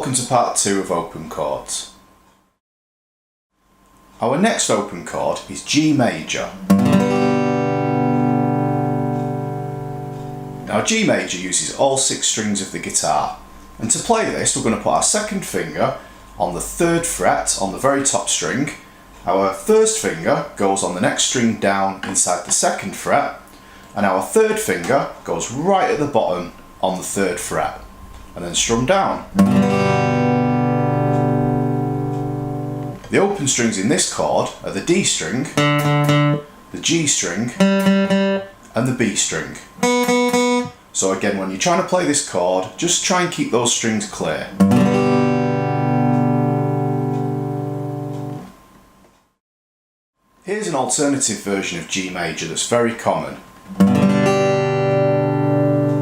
welcome to part 2 of open chords. Our next open chord is G major. Now G major uses all 6 strings of the guitar, and to play this we're going to put our second finger on the 3rd fret on the very top string. Our first finger goes on the next string down inside the 2nd fret, and our 3rd finger goes right at the bottom on the 3rd fret, and then strum down. The open strings in this chord are the D string, the G string, and the B string. So again, when you're trying to play this chord, just try and keep those strings clear. Here's an alternative version of G major that's very common.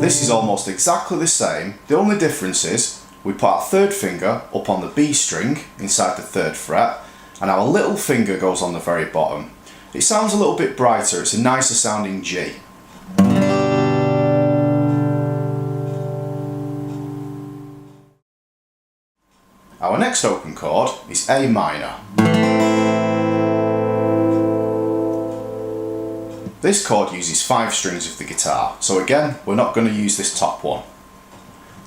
This is almost exactly the same. The only difference is we put our 3rd finger up on the B string inside the 3rd fret, and our little finger goes on the very bottom. It sounds a little bit brighter, it's a nicer sounding G. Our next open chord is A minor. This chord uses 5 strings of the guitar, so again, we're not going to use this top one.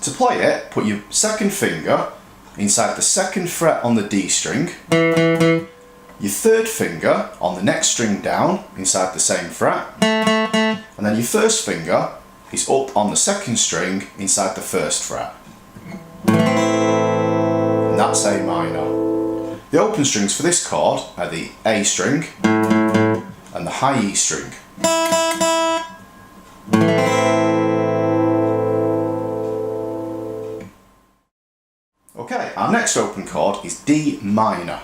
To play it, put your 2nd finger inside the 2nd fret on the D string, your 3rd finger on the next string down inside the same fret, and then your 1st finger is up on the 2nd string inside the 1st fret. And that's A minor. The open strings for this chord are the A string and the high E string. Okay, our next open chord is D minor.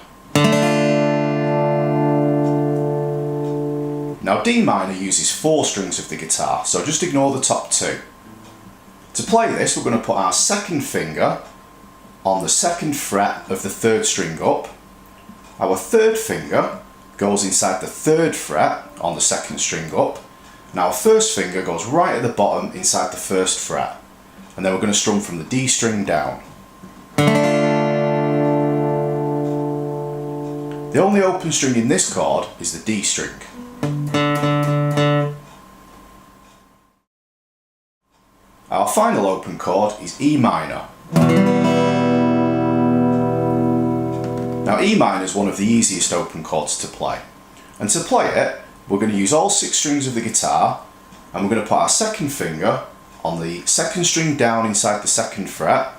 Now D minor uses 4 strings of the guitar, so just ignore the top 2. To play this, we're going to put our 2nd finger on the 2nd fret of the 3rd string up. Our 3rd finger goes inside the 3rd fret on the 2nd string up, and our 1st finger goes right at the bottom inside the 1st fret, and then we're going to strum from the D string down. The only open string in this chord is the D string. Our final open chord is E minor. Now E minor is one of the easiest open chords to play, and to play it we're going to use all 6 strings of the guitar, and we're going to put our 2nd finger on the 2nd string down inside the 2nd fret.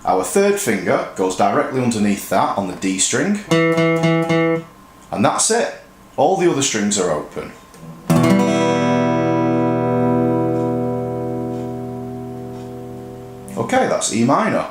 Our 3rd finger goes directly underneath that on the D string, and that's it. All the other strings are open. Okay, that's E minor.